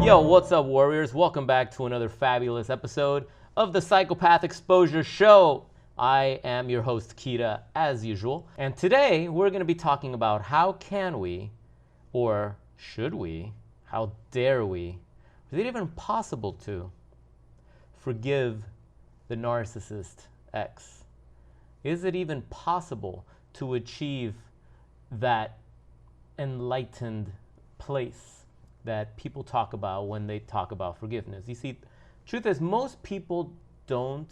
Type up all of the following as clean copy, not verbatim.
Yo, what's up, warriors? Welcome back to another fabulous episode of the Psychopath Exposure Show. I am your host, Kita, as usual. And today, we're going to be talking about how can we, or should we, how dare we, is it even possible to forgive the narcissist ex? Is it even possible to achieve that enlightened place that people talk about when they talk about forgiveness? You see, truth is, most people don't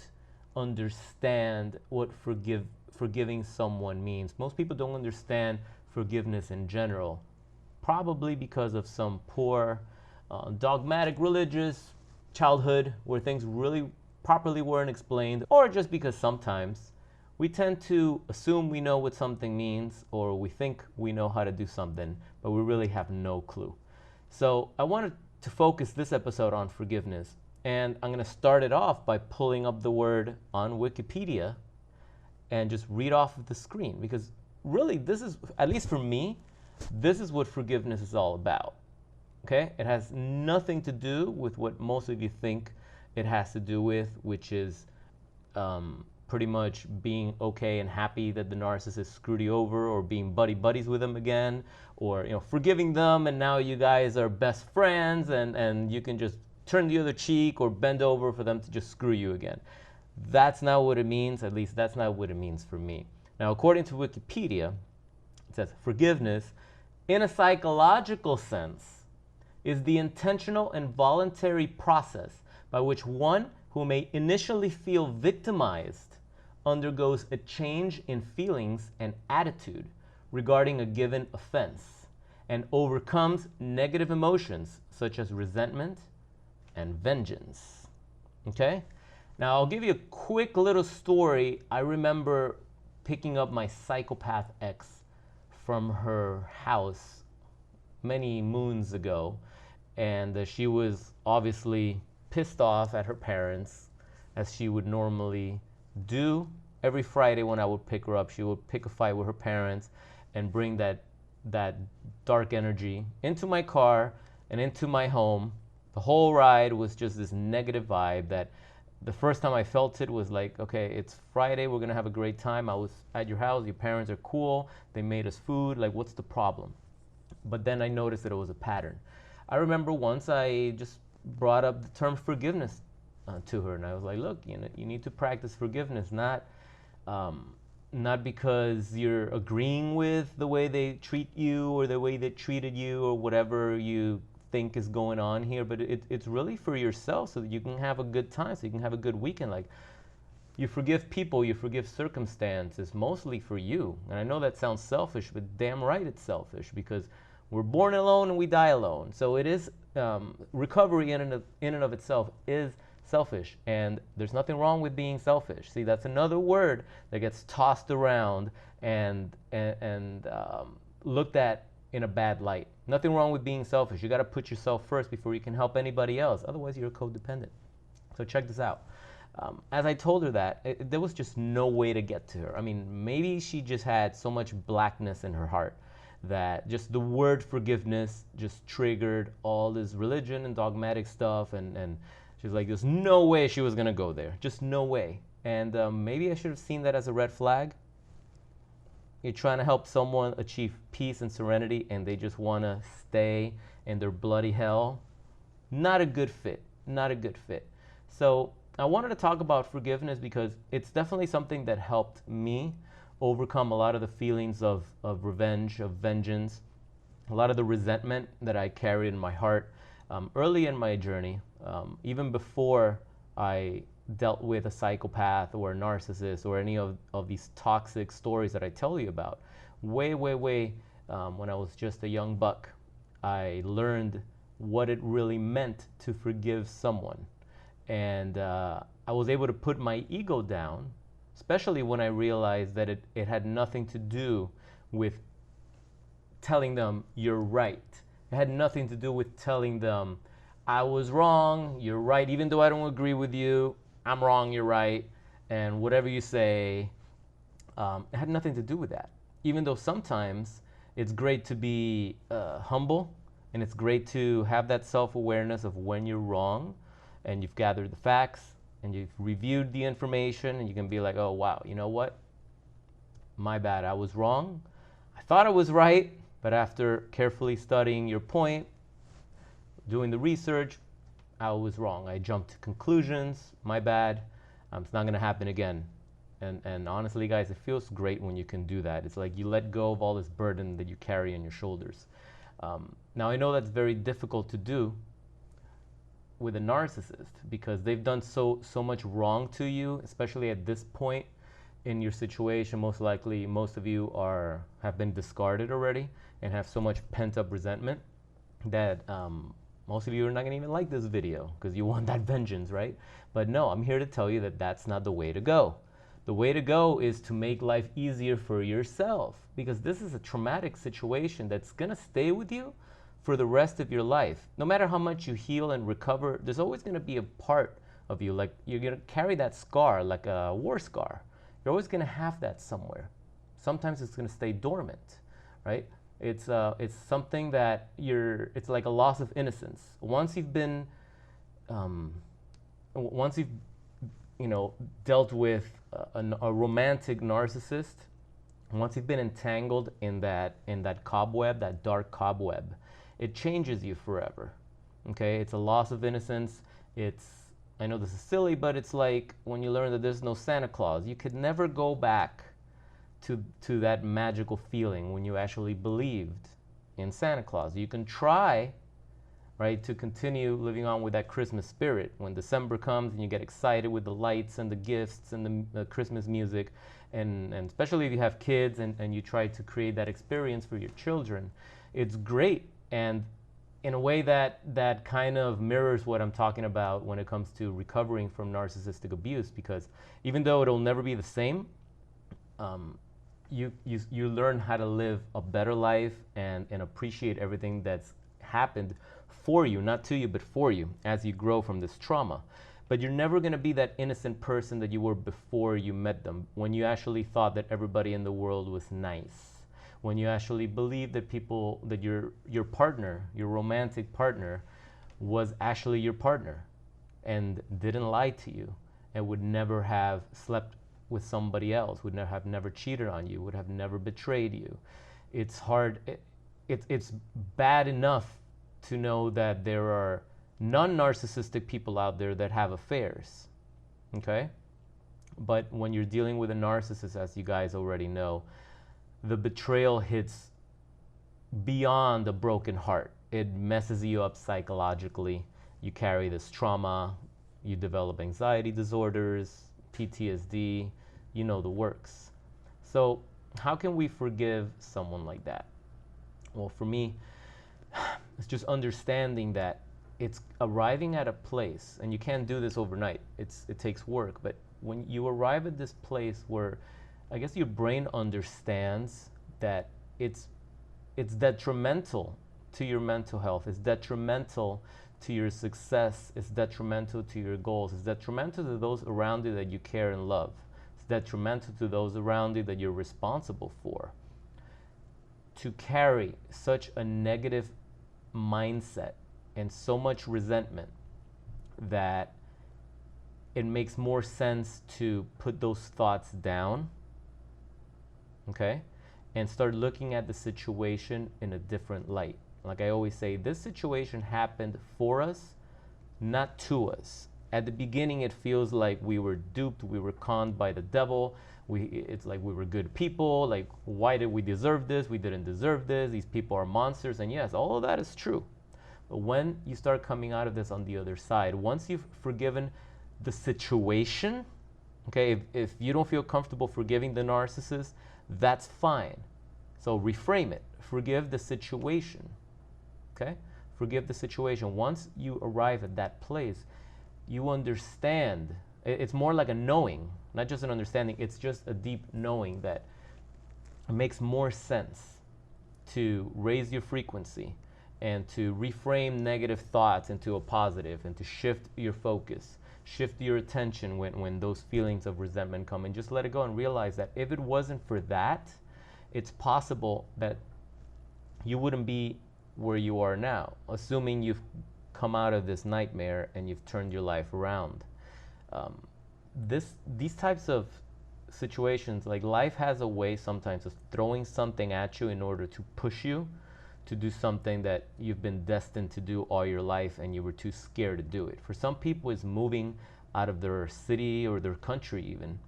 understand what forgiving someone means. Most people don't understand forgiveness in general, probably because of some poor, dogmatic religious childhood where things really properly weren't explained, or just because sometimes we tend to assume we know what something means, or we think we know how to do something, but we really have no clue. So I wanted to focus this episode on forgiveness, and I'm going to start it off by pulling up the word on Wikipedia and just read off of the screen, because really this is, at least for me, this is what forgiveness is all about. Okay? It has nothing to do with what most of you think it has to do with, which is pretty much being okay and happy that the narcissist screwed you over, or being buddies with them again, or forgiving them and now you guys are best friends and you can just turn the other cheek or bend over for them to just screw you again. That's not what it means. At least that's not what it means for me. Now, according to Wikipedia, it says forgiveness in a psychological sense is the intentional and voluntary process by which one who may initially feel victimized undergoes a change in feelings and attitude regarding a given offense and overcomes negative emotions such as resentment and vengeance. Okay? Now, I'll give you a quick little story. I remember picking up my psychopath ex from her house many moons ago, and she was obviously pissed off at her parents, as she would normally do. Every Friday when I would pick her up, she would pick a fight with her parents and bring that dark energy into my car and into my home. The whole ride was just this negative vibe that the first time I felt it was like, okay, it's Friday, we're gonna have a great time. I was at your house, your parents are cool, they made us food, like what's the problem? But then I noticed that it was a pattern. I remember once I just brought up the term forgiveness to her, and I was like, look, you need to practice forgiveness, not because you're agreeing with the way they treat you or the way they treated you or whatever you think is going on here, but it's really for yourself, so that you can have a good time, so you can have a good weekend. Like, you forgive people, you forgive circumstances, mostly for you. And I know that sounds selfish, but damn right it's selfish, because we're born alone and we die alone. So it is, recovery in and of itself is selfish, and there's nothing wrong with being selfish. See, that's another word that gets tossed around and looked at in a bad light. Nothing wrong with being selfish. You got to put yourself first before you can help anybody else. Otherwise, you're codependent. So check this out. As I told her that, there was just no way to get to her. I mean, maybe she just had so much blackness in her heart that just the word forgiveness just triggered all this religion and dogmatic stuff, and she's like, there's no way she was gonna go there, just no way. And maybe I should have seen that as a red flag. You're trying to help someone achieve peace and serenity, and they just wanna stay in their bloody hell. Not a good fit, not a good fit. So I wanted to talk about forgiveness because it's definitely something that helped me overcome a lot of the feelings of revenge, of vengeance, a lot of the resentment that I carried in my heart early in my journey, even before I dealt with a psychopath or a narcissist or any of these toxic stories that I tell you about. Way when I was just a young buck, I learned what it really meant to forgive someone. And I was able to put my ego down, especially when I realized that it had nothing to do with telling them you're right. It had nothing to do with telling them I was wrong, you're right, even though I don't agree with you, I'm wrong, you're right, and whatever you say, it had nothing to do with that. Even though sometimes it's great to be humble And it's great to have that self-awareness of when you're wrong and you've gathered the facts and you've reviewed the information, and you can be like, oh wow, you know what? My bad, I was wrong. I thought I was right, but after carefully studying your point, doing the research, I was wrong. I jumped to conclusions. My bad. It's not going to happen again. And honestly, guys, it feels great when you can do that. It's like you let go of all this burden that you carry on your shoulders. Now, I know that's very difficult to do with a narcissist because they've done so much wrong to you, especially at this point in your situation. Most likely, most of you have been discarded already and have so much pent-up resentment that most of you are not going to even like this video because you want that vengeance, right? But no, I'm here to tell you that that's not the way to go. The way to go is to make life easier for yourself, because this is a traumatic situation that's going to stay with you for the rest of your life. No matter how much you heal and recover, there's always going to be a part of you, like you're going to carry that scar like a war scar. You're always going to have that somewhere. Sometimes it's going to stay dormant, right? It's something that it's like a loss of innocence. Once you've been, dealt with a romantic narcissist, once you've been entangled in that cobweb, that dark cobweb, it changes you forever. Okay, it's a loss of innocence. I know this is silly, but it's like when you learn that there's no Santa Claus. You could never go back to that magical feeling when you actually believed in Santa Claus. You can try, right, to continue living on with that Christmas spirit. When December comes and you get excited with the lights and the gifts and the Christmas music, and especially if you have kids and you try to create that experience for your children, it's great. And in a way that kind of mirrors what I'm talking about when it comes to recovering from narcissistic abuse, because even though it'll never be the same, you learn how to live a better life and appreciate everything that's happened for you, not to you, but for you, as you grow from this trauma. But you're never going to be that innocent person that you were before you met them, when you actually thought that everybody in the world was nice, when you actually believed that your partner, your romantic partner, was actually your partner and didn't lie to you and would never have slept with somebody else, would have never cheated on you, would have never betrayed you. It's hard. It's bad enough to know that there are non-narcissistic people out there that have affairs, okay? But when you're dealing with a narcissist, as you guys already know, the betrayal hits beyond a broken heart. It messes you up psychologically. You carry this trauma, you develop anxiety disorders, PTSD, you know the works. So how can we forgive someone like that? Well, for me, it's just understanding that it's arriving at a place, and you can't do this overnight. It takes work, but when you arrive at this place where I guess your brain understands that it's detrimental to your mental health, it's detrimental to your success, it's detrimental to your goals, it's detrimental to those around you that you care and love, it's detrimental to those around you that you're responsible for. To carry such a negative mindset and so much resentment that it makes more sense to put those thoughts down, okay, and start looking at the situation in a different light. Like I always say, this situation happened for us, not to us. At the beginning, it feels like we were duped, we were conned by the devil. It's like we were good people. Like, why did we deserve this? We didn't deserve this. These people are monsters. And yes, all of that is true. But when you start coming out of this on the other side, once you've forgiven the situation, okay, if you don't feel comfortable forgiving the narcissist, that's fine. So reframe it. Forgive the situation. Okay? Forgive the situation. Once you arrive at that place, you understand. It's more like a knowing, not just an understanding. It's just a deep knowing that it makes more sense to raise your frequency and to reframe negative thoughts into a positive, and to shift your focus, shift your attention when those feelings of resentment come, and just let it go and realize that if it wasn't for that, it's possible that you wouldn't be where you are now, assuming you've come out of this nightmare and you've turned your life around. Um, these types of situations, like life has a way sometimes of throwing something at you in order to push you to do something that you've been destined to do all your life and you were too scared to do it. For some people, it's moving out of their city or their country even.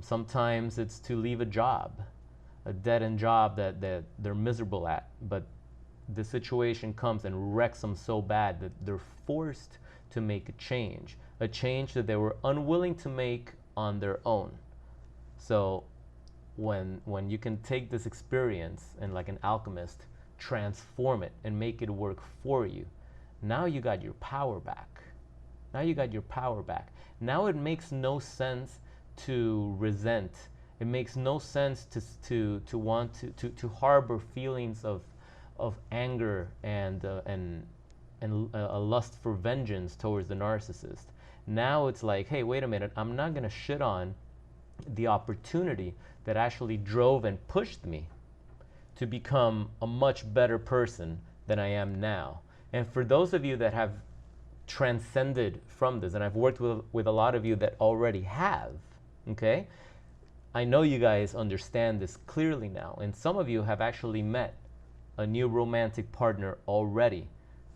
Sometimes it's to leave a job, a dead-end job that they're miserable at, but the situation comes and wrecks them so bad that they're forced to make a change that they were unwilling to make on their own. So when you can take this experience and, like an alchemist, transform it and make it work for you, now you got your power back. Now you got your power back. Now it makes no sense to resent. It makes no sense to want to harbor feelings of anger and a lust for vengeance towards the narcissist. Now it's like, hey, wait a minute, I'm not gonna shit on the opportunity that actually drove and pushed me to become a much better person than I am now. And for those of you that have transcended from this, and I've worked with a lot of you that already have, okay? I know you guys understand this clearly now, and some of you have actually met a new romantic partner already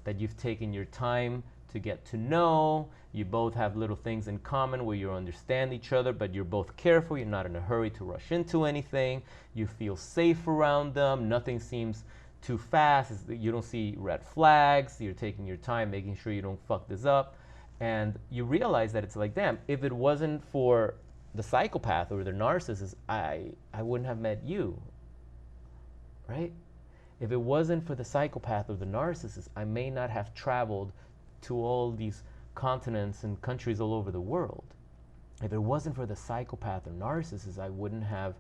that you've taken your time to get to know. You both have little things in common where you understand each other, but you're both careful. You're not in a hurry to rush into anything. You feel safe around them. Nothing seems too fast. You don't see red flags. You're taking your time, making sure you don't fuck this up. And you realize that it's like, damn, if it wasn't for the psychopath or the narcissist, I wouldn't have met you, right? If it wasn't for the psychopath or the narcissist, I may not have traveled to all these continents and countries all over the world. If it wasn't for the psychopath or narcissist, I wouldn't have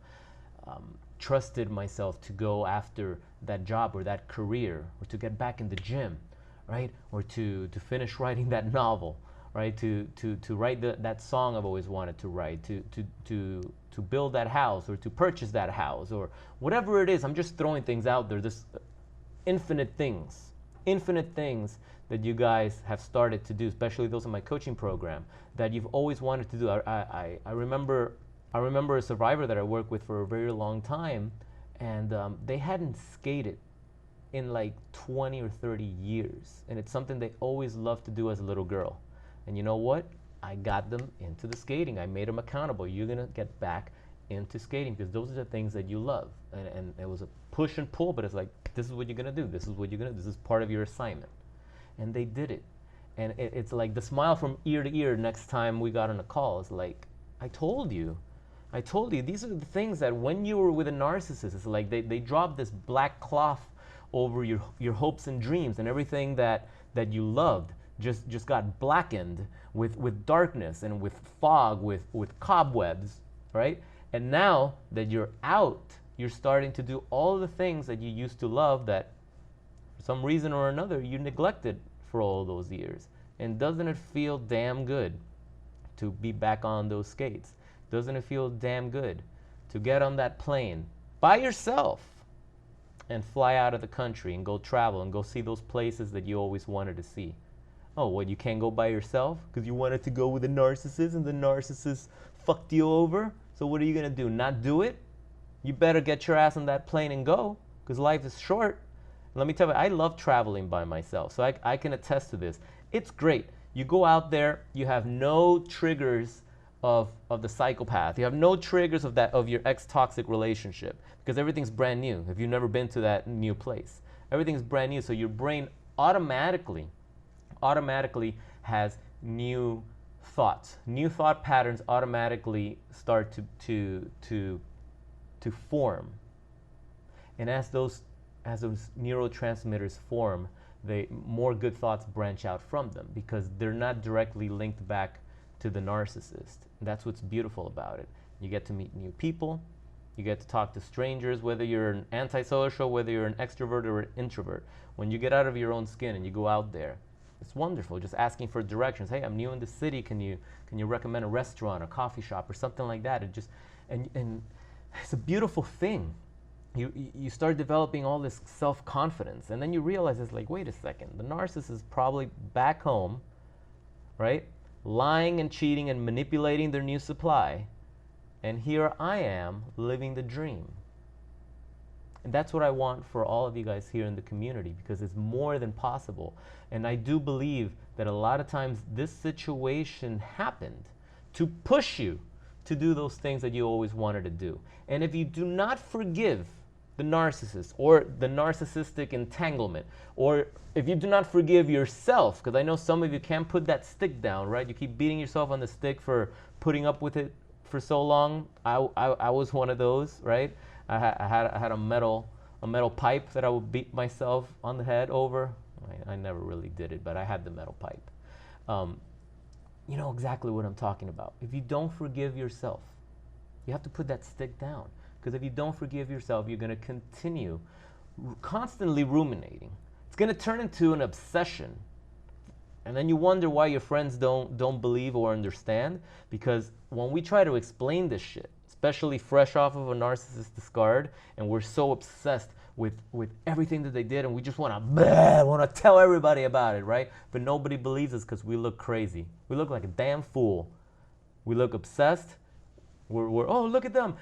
trusted myself to go after that job or that career, or to get back in the gym, right? Or to finish writing that novel, right? To write that song I've always wanted to write, to build that house, or to purchase that house, or whatever it is. I'm just throwing things out there. This infinite things that you guys have started to do, especially those in my coaching program, that you've always wanted to do. I remember a survivor that I worked with for a very long time, and they hadn't skated in like 20 or 30 years, and it's something they always loved to do as a little girl. And you know what? I got them into the skating. I made them accountable. You're gonna get back into skating because those are the things that you love. And it was a push and pull, but it's like, this is what you're gonna do. This is what you're gonna do. This is part of your assignment. And they did it. And it's like the smile from ear to ear next time we got on a call. It's like, I told you. These are the things that when you were with a narcissist, it's like they dropped this black cloth over your hopes and dreams, and everything that you loved just got blackened with darkness and with fog, with cobwebs, right? And now that you're out, you're starting to do all the things that you used to love that for some reason or another you neglected for all those years. And doesn't it feel damn good to be back on those skates? Doesn't it feel damn good to get on that plane by yourself and fly out of the country and go travel and go see those places that you always wanted to see? Oh, what, you can't go by yourself because you wanted to go with a narcissist and the narcissist fucked you over? So what are you gonna do, not do it? You better get your ass on that plane and go, because life is short. Let me tell you, I love traveling by myself, so I can attest to this. It's great. You go out there, you have no triggers of the psychopath. You have no triggers of your ex-toxic relationship, because everything's brand new. If you've never been to that new place, everything's brand new, so your brain automatically has new thoughts. New thought patterns automatically start to form. And as those neurotransmitters form, more good thoughts branch out from them because they're not directly linked back to the narcissist. And that's what's beautiful about it. You get to meet new people. You get to talk to strangers, whether you're an antisocial, whether you're an extrovert or an introvert. When you get out of your own skin and you go out there, it's wonderful. Just asking for directions. Hey, I'm new in the city. Can you recommend a restaurant or coffee shop or something like that? And it's a beautiful thing. you start developing all this self-confidence, and then you realize it's like, wait a second, the narcissist is probably back home, right, lying and cheating and manipulating their new supply, and here I am living the dream. And that's what I want for all of you guys here in the community, because it's more than possible. And I do believe that a lot of times this situation happened to push you to do those things that you always wanted to do. And if you do not forgive the narcissist or the narcissistic entanglement, or if you do not forgive yourself, because I know some of you can't put that stick down, right? You keep beating yourself on the stick for putting up with it for so long. I was one of those, right? I had a metal pipe that I would beat myself on the head over. I never really did it, but I had the metal pipe. You know exactly what I'm talking about. If you don't forgive yourself, you have to put that stick down. Because if you don't forgive yourself, you're going to continue constantly ruminating. It's going to turn into an obsession. And then you wonder why your friends don't believe or understand. Because when we try to explain this shit, especially fresh off of a narcissist discard, and we're so obsessed with everything that they did, and we just want to tell everybody about it, right? But nobody believes us because we look crazy. We look like a damn fool. We look obsessed. We're oh, look at them.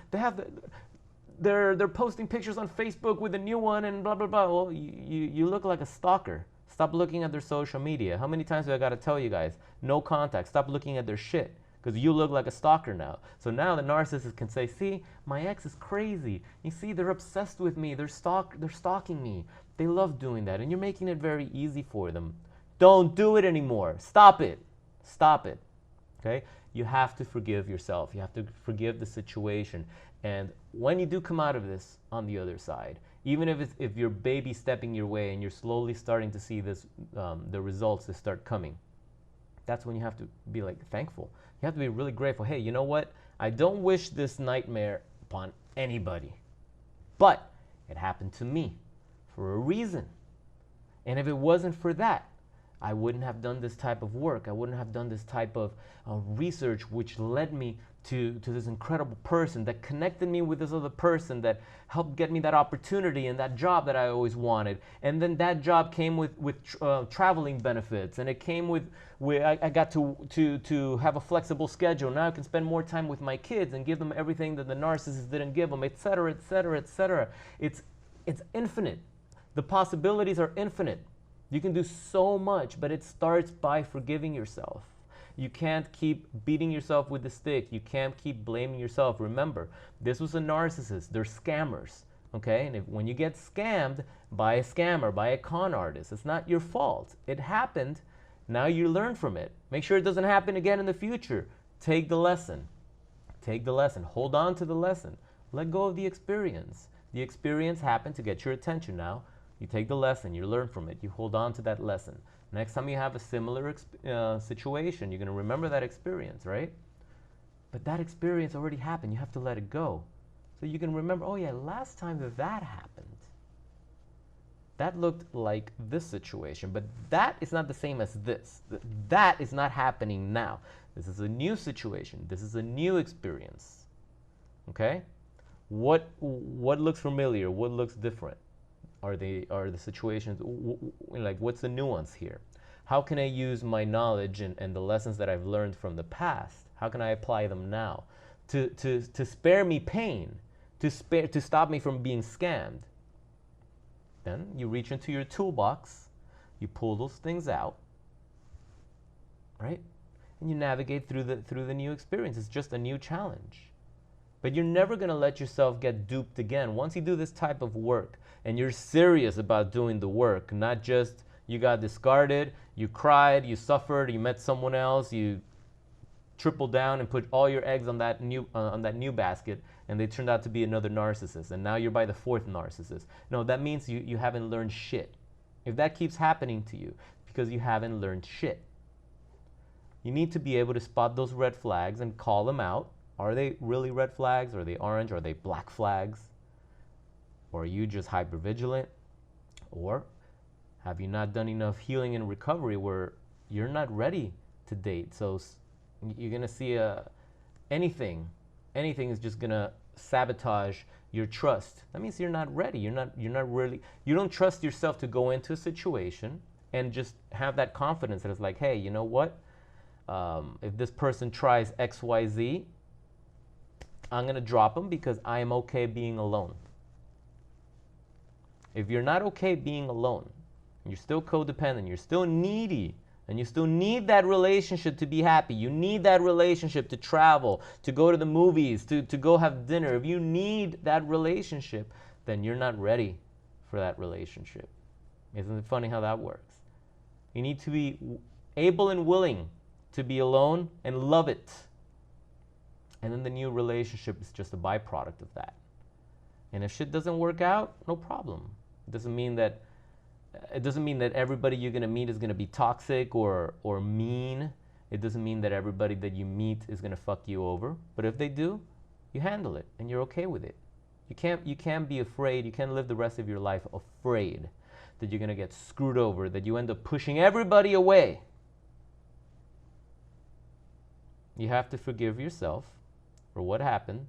They're posting pictures on Facebook with a new one and blah blah blah. Well, you look like a stalker. Stop looking at their social media. How many times do I got to tell you guys? No contact. Stop looking at their shit. Because you look like a stalker now. So now the narcissist can say, see, my ex is crazy. You see, they're obsessed with me. They're stalking me. They love doing that. And you're making it very easy for them. Don't do it anymore. Stop it. Stop it. Okay? You have to forgive yourself. You have to forgive the situation. And when you do come out of this on the other side, even if you're baby stepping your way and you're slowly starting to see this, the results that start coming, that's when you have to be like thankful. You have to be really grateful. Hey, you know what? I don't wish this nightmare upon anybody. But it happened to me for a reason. And if it wasn't for that, I wouldn't have done this type of work. I wouldn't have done this type of research, which led me to this incredible person that connected me with this other person that helped get me that opportunity and that job that I always wanted. And then that job came with traveling benefits, and it came with I got to have a flexible schedule. Now I can spend more time with my kids and give them everything that the narcissist didn't give them, etc., etc., etc. It's infinite. The possibilities are infinite. You can do so much, but it starts by forgiving yourself. You can't keep beating yourself with the stick. You can't keep blaming yourself. Remember, this was a narcissist. They're scammers, okay? And when you get scammed by a scammer, by a con artist, it's not your fault. It happened. Now you learn from it. Make sure it doesn't happen again in the future. Take the lesson. Take the lesson. Hold on to the lesson. Let go of the experience. The experience happened to get your attention now. You take the lesson, you learn from it, you hold on to that lesson. Next time you have a similar situation, you're going to remember that experience, right? But that experience already happened. You have to let it go. So you can remember, oh yeah, last time that happened, that looked like this situation. But that is not the same as this. That is not happening now. This is a new situation. This is a new experience. Okay? What looks familiar? What looks different? Are the situations, like, what's the nuance here? How can I use my knowledge and the lessons that I've learned from the past? How can I apply them now to spare me pain, to stop me from being scammed? Then you reach into your toolbox, you pull those things out, right? And you navigate through the new experience. It's just a new challenge. But you're never going to let yourself get duped again. Once you do this type of work and you're serious about doing the work, not just you got discarded, you cried, you suffered, you met someone else, you tripled down and put all your eggs on that new basket, and they turned out to be another narcissist, and now you're by the fourth narcissist. No, that means you haven't learned shit. If that keeps happening to you, because you haven't learned shit. You need to be able to spot those red flags and call them out. Are they really red flags? Are they orange? Are they black flags? Or are you just hypervigilant? Or have you not done enough healing and recovery where you're not ready to date? So you're going to see anything is just going to sabotage your trust. That means you're not ready. You don't trust yourself to go into a situation and just have that confidence that it's like, hey, you know what? If this person tries X, Y, Z, I'm going to drop them because I am okay being alone. If you're not okay being alone, you're still codependent, you're still needy, and you still need that relationship to be happy. You need that relationship to travel, to go to the movies, to go have dinner. If you need that relationship, then you're not ready for that relationship. Isn't it funny how that works? You need to be able and willing to be alone and love it. And then the new relationship is just a byproduct of that. And if shit doesn't work out, no problem. It doesn't mean that everybody you're going to meet is going to be toxic or mean. It doesn't mean that everybody that you meet is going to fuck you over. But if they do, you handle it and you're okay with it. You can't be afraid. You can't live the rest of your life afraid that you're going to get screwed over, that you end up pushing everybody away. You have to forgive yourself for what happened.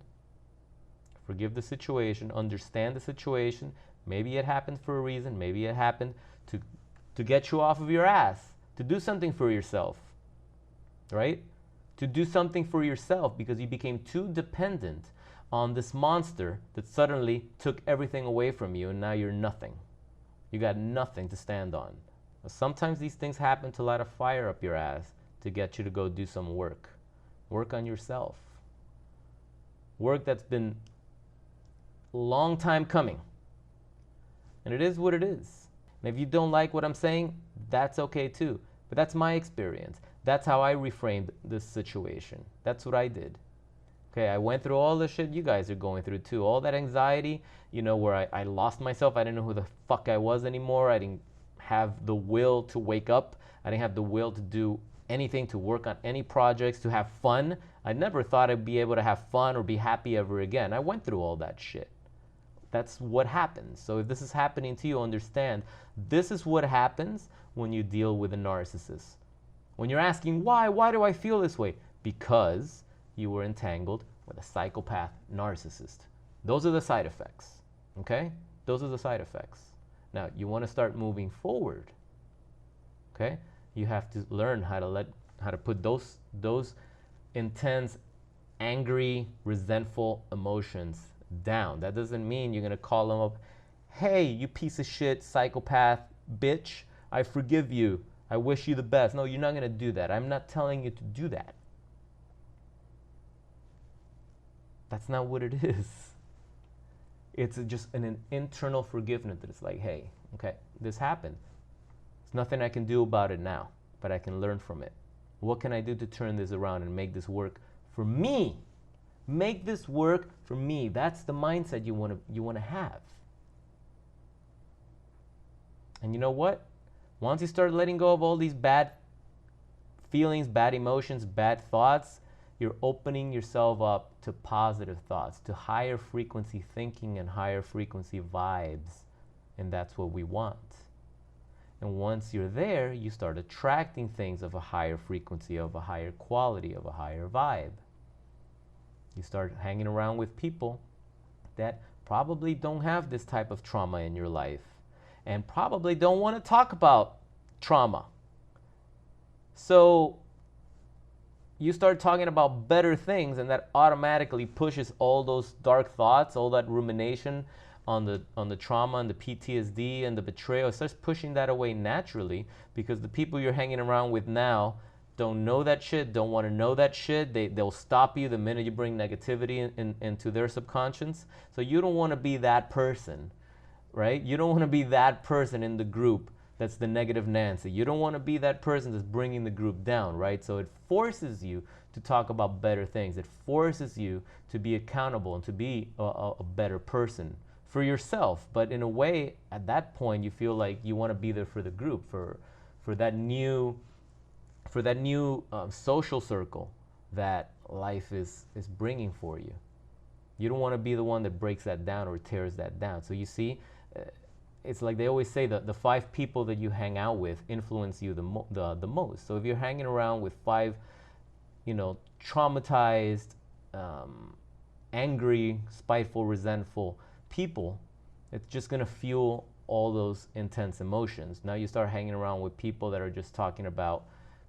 Forgive the situation, understand the situation. Maybe it happened for a reason. Maybe it happened to get you off of your ass, to do something for yourself, right? To do something for yourself because you became too dependent on this monster that suddenly took everything away from you and now you're nothing. You got nothing to stand on. Sometimes these things happen to light a fire up your ass to get you to go do some work. Work on yourself. Work that's been a long time coming. And it is what it is. And if you don't like what I'm saying, that's okay too. But that's my experience. That's how I reframed this situation. That's what I did. Okay, I went through all the shit you guys are going through too. All that anxiety, where I lost myself. I didn't know who the fuck I was anymore. I didn't have the will to wake up. I didn't have the will to do anything, to work on any projects, to have fun. I never thought I'd be able to have fun or be happy ever again. I went through all that shit. That's what happens. So if this is happening to you, understand this is what happens when you deal with a narcissist. When you're asking, why do I feel this way? Because you were entangled with a psychopath narcissist. Those are the side effects, okay? Those are the side effects. Now, you want to start moving forward, okay? You have to learn how to put those intense, angry, resentful emotions down. That doesn't mean you're going to call them up, hey, you piece of shit, psychopath, bitch, I forgive you. I wish you the best. No, you're not going to do that. I'm not telling you to do that. That's not what it is. It's just an internal forgiveness that it's like, hey, okay, this happened. There's nothing I can do about it now, but I can learn from it. What can I do to turn this around and make this work for me? Make this work for me. That's the mindset you want to have. And you know what? Once you start letting go of all these bad feelings, bad emotions, bad thoughts, you're opening yourself up to positive thoughts, to higher frequency thinking and higher frequency vibes. And that's what we want. And once you're there, you start attracting things of a higher frequency, of a higher quality, of a higher vibe. You start hanging around with people that probably don't have this type of trauma in your life and probably don't want to talk about trauma. So you start talking about better things, and that automatically pushes all those dark thoughts, all that rumination on the trauma and the PTSD and the betrayal. It starts pushing that away naturally because the people you're hanging around with now don't know that shit, don't want to know that shit. They'll stop you the minute you bring negativity into their subconscious. So you don't want to be that person, right? You don't want to be that person in the group that's the negative Nancy. You don't want to be that person that's bringing the group down, right? So it forces you to talk about better things. It forces you to be accountable and to be a better person for yourself. But in a way, at that point, you feel like you want to be there for the group, for that new social circle that life is bringing for you. You don't want to be the one that breaks that down or tears that down. So you see, it's like they always say that the 5 people that you hang out with influence you the most. So if you're hanging around with 5, traumatized, angry, spiteful, resentful people, it's just going to fuel all those intense emotions. Now you start hanging around with people that are just talking about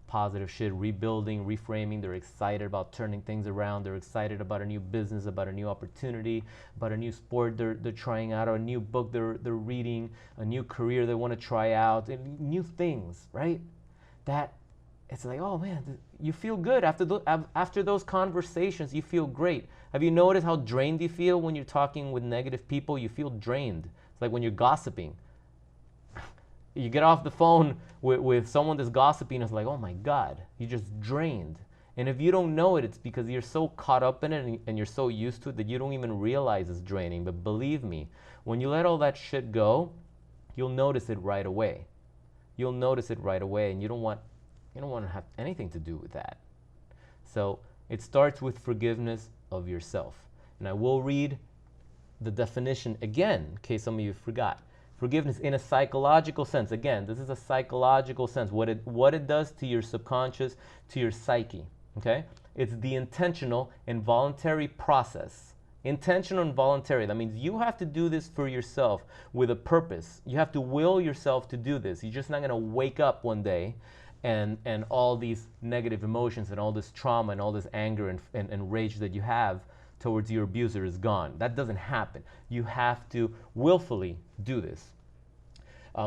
positive shit, rebuilding, reframing. They're excited about turning things around. They're excited about a new business, about a new opportunity, about a new sport they're trying out, or a new book they're reading, a new career they want to try out, and new things, right? That it's like, oh man, you feel good after those conversations. You feel great. Have you noticed how drained you feel when you're talking with negative people? You feel drained. It's like when you're gossiping. You get off the phone with someone that's gossiping, it's like, oh my God, you just drained. And if you don't know it, it's because you're so caught up in it and you're so used to it that you don't even realize it's draining. But believe me, when you let all that shit go, you'll notice it right away. You'll notice it right away, and you don't want to have anything to do with that. So it starts with forgiveness of yourself. And I will read the definition again, in case some of you forgot. Forgiveness in a psychological sense. Again, this is a psychological sense. What it does to your subconscious, to your psyche. Okay? It's the intentional and voluntary process. Intentional and voluntary. That means you have to do this for yourself with a purpose. You have to will yourself to do this. You're just not going to wake up one day and all these negative emotions and all this trauma and all this anger and rage that you have towards your abuser is gone. That doesn't happen. You have to willfully do this.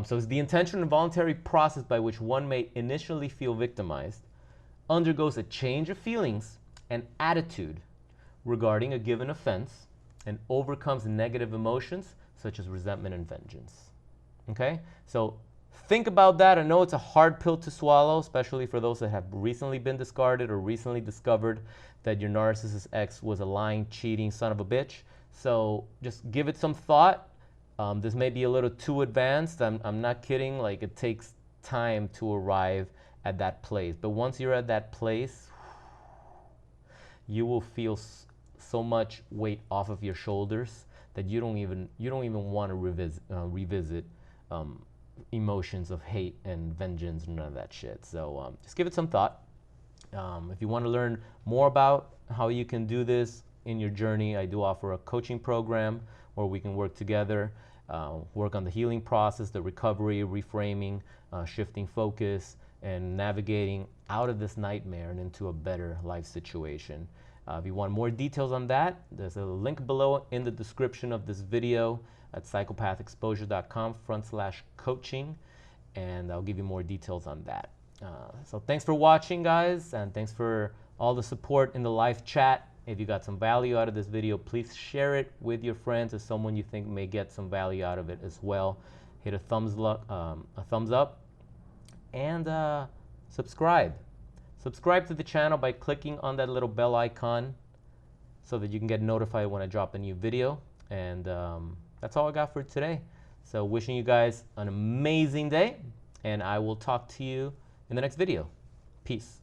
So it's the intentional and voluntary process by which one may initially feel victimized, undergoes a change of feelings and attitude regarding a given offense, and overcomes negative emotions such as resentment and vengeance. Okay? So think about that. I know it's a hard pill to swallow, especially for those that have recently been discarded or recently discovered that your narcissist ex was a lying, cheating son of a bitch. So just give it some thought. This may be a little too advanced. I'm not kidding. Like, it takes time to arrive at that place. But once you're at that place, you will feel so much weight off of your shoulders that you don't even want to revisit emotions of hate and vengeance and none of that shit. So just give it some thought. If you want to learn more about how you can do this in your journey, I do offer a coaching program where we can work together, work on the healing process, the recovery, reframing, shifting focus, and navigating out of this nightmare and into a better life situation. If you want more details on that, there's a link below in the description of this video at psychopathexposure.com/coaching, and I'll give you more details on that. So thanks for watching, guys, and thanks for all the support in the live chat. If you got some value out of this video, please share it with your friends or someone you think may get some value out of it as well. Hit a thumbs up, and subscribe. Subscribe to the channel by clicking on that little bell icon so that you can get notified when I drop a new video. And that's all I got for today. So wishing you guys an amazing day, and I will talk to you in the next video. Peace.